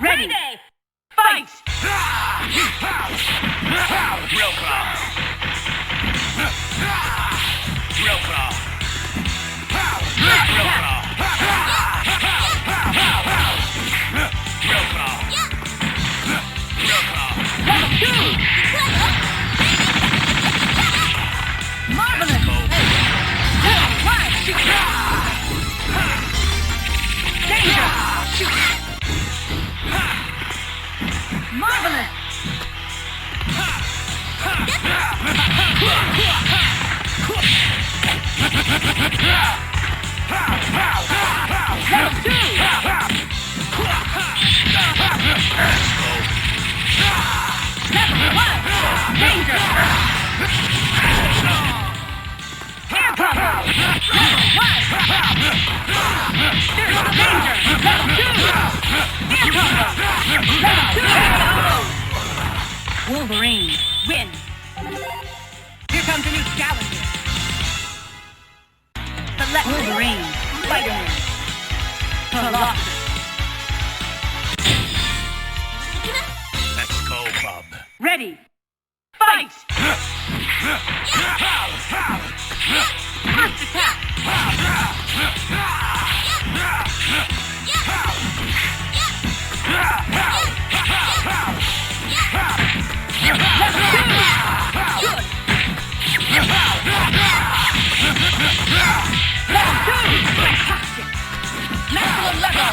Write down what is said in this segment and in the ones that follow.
Ready. Fight. Real claw. Real claw. Real claw. Real claw. Real claw. Marvelous. Danger. Marvelous. Level 2. Level 1. Danger. Air combo. Level 1. There's danger. Level 2. Air combo. Level 2. Wolverine win. Here comes a new challenger. Select Wolverine, Spiderman, Pelea. Let's go, bub. Ready. Fight! First attack! Good! Level 2! Fantastic! Maximum level!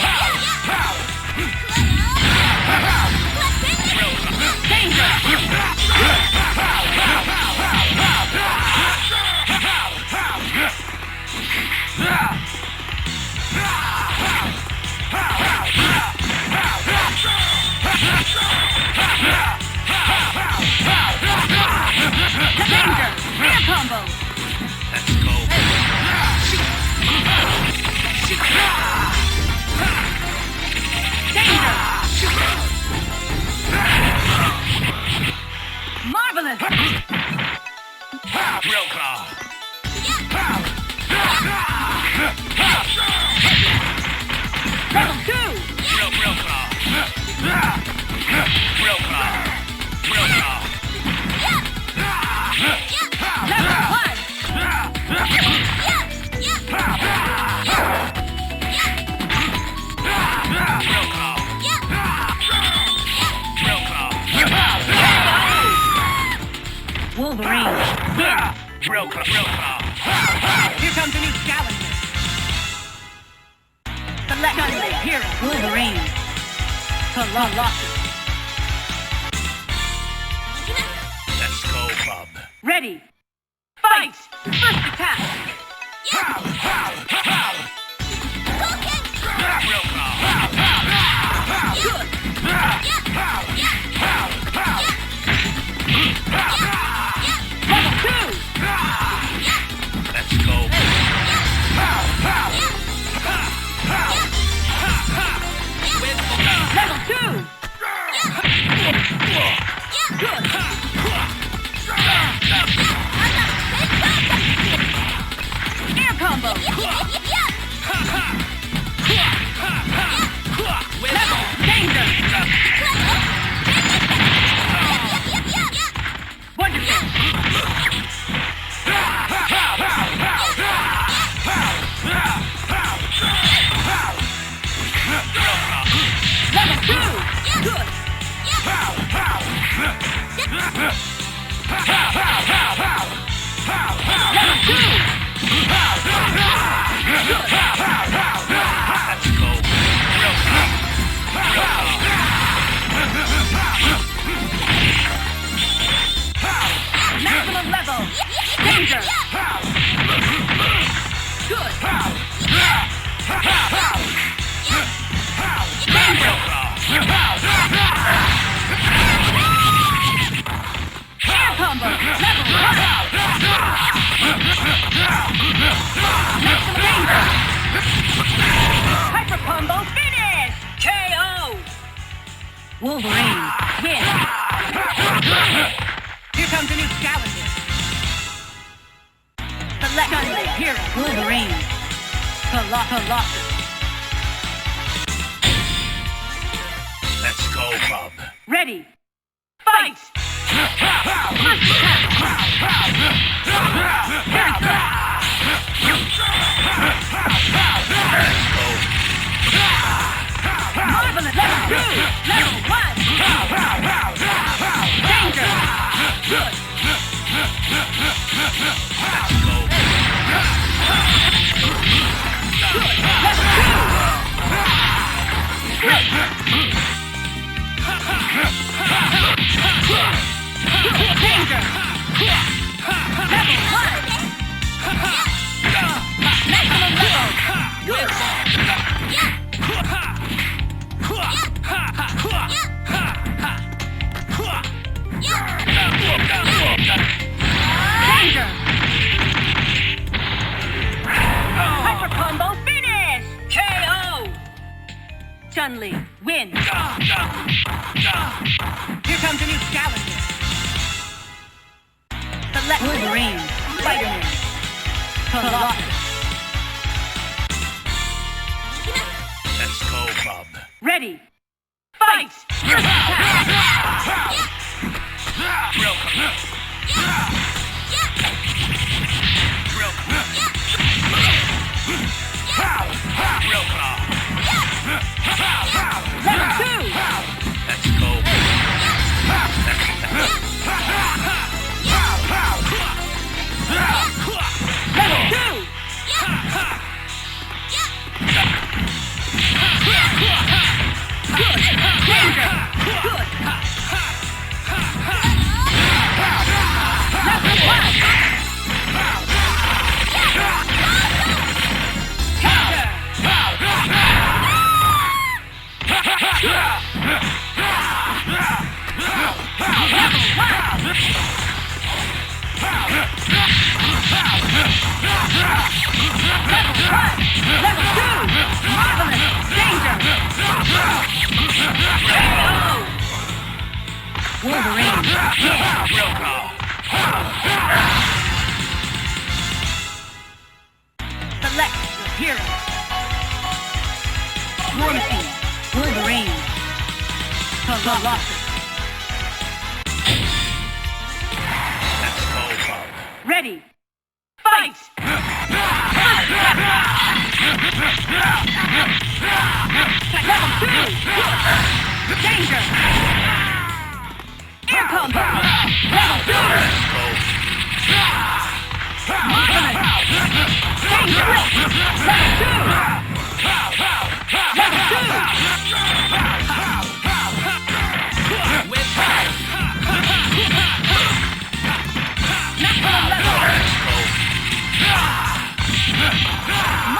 Danger! Danger! Air combo! Let's go. Danger! Marvelous! Real claw. Level 2! Real claw. Real claw. Real claw. Level 1! Real claw. Real claw. Wolverine win. Real claw. Real claw. Here comes a new challenger. Select hero. Wolverine. Pelea. Let's go, bub. Ready. Fight! First attack! Real claw. Good! Level 2! Let's go. Level 2! Good! Air combo! Level! Danger! Wonderful! Level 2! Good! Level 2! Let's go. Real claw. Maximum level! Danger! Good! Danger! Air combo! Level 1! Maximum danger! Hyper combo finish! KO! Wolverine win! Here comes a new challenger. Select hero. Wolverine. Colossus. Let's go, bub. Ready. Fight! Marvelous! Level 2! Level 1! Danger! Good! Let's go. Good! Level 2! Great! Danger! Level 1! Maximum level! Good! Danger! Hyper combo finish! KO! Chun-Li, win! Here comes a new challenger. Select Wolverine, Spiderman, Colossus. Let's go, bub. Ready. Fight! Level 2! Let's go. Level 2! Good! Danger! Good! Level 1! Danger! Level 1! Level 2! Marvelous! Danger! Wolverine! Select your hero. War Machine, Wolverine, Colossus. Let's go, bub. Ready. Fight! Level 2! Danger! Air combo! Level 2! Marvelous! Danger! Level 2! Level 2! Maximum level!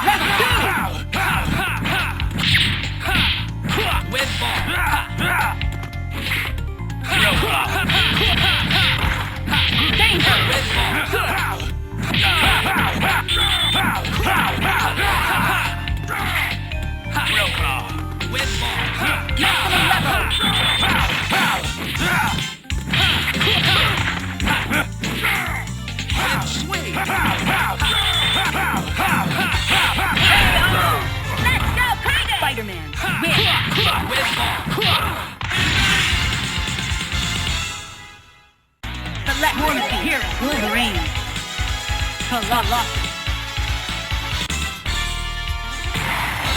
Level 2! With ball. Danger! Good! With ball. Maximum level! With swing. Let's go, Spider-Man! Win! With ball. Select War Machine, hero, Wolverine, Colossus.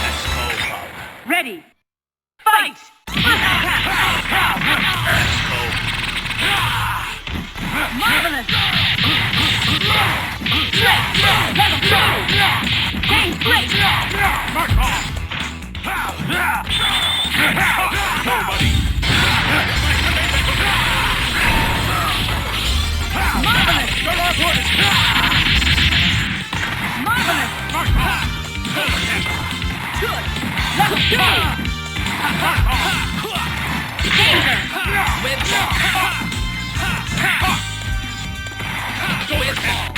Let's go, bub. Ready. Fight! Let's go. Marvelous! Great! Level 2! Game great! Mark off. Nobody. Marvelous! Marvelous! Good! Level 2! Danger! With ball. With ball.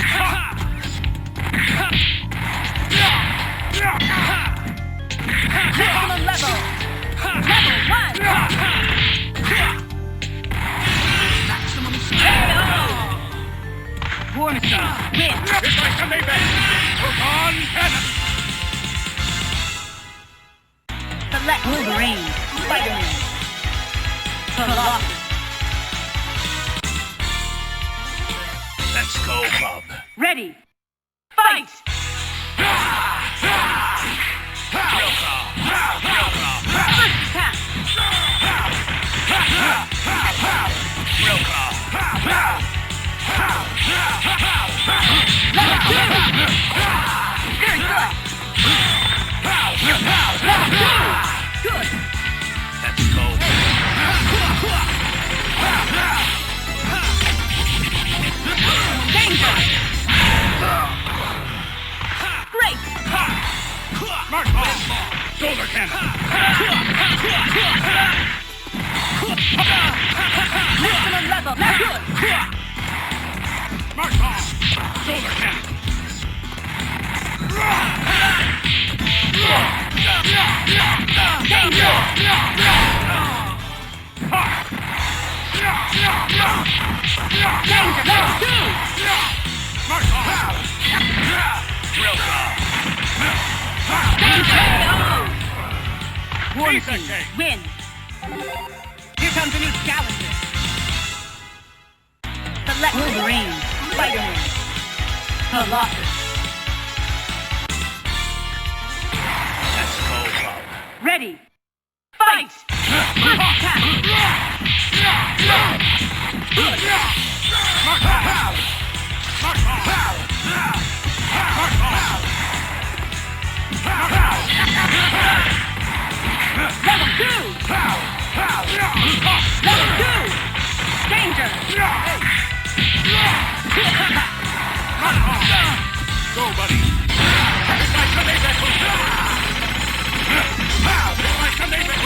Velocity. Let's go, bub. Ready. Fight! Real calm. First attack. Real calm. Level 2. Very good. Level 2. Good. Let's go. Danger. Great. Mark off. Shoulder cannon. Maximum level. Now good. Mark off. Shoulder cannon. Danger. Danger. Level 2. Mark off. Real calm. Danger. One Piece of team cake. win. Here comes a new challenger. Select Wolverine, Spiderman, Colossus. Let's go, bub. Ready. Fight! First attack. Good. Mark off. Mark off. Mark off. Level 2. Level 2. Danger. Go, buddy. It's my Canadian. It's my Canadian.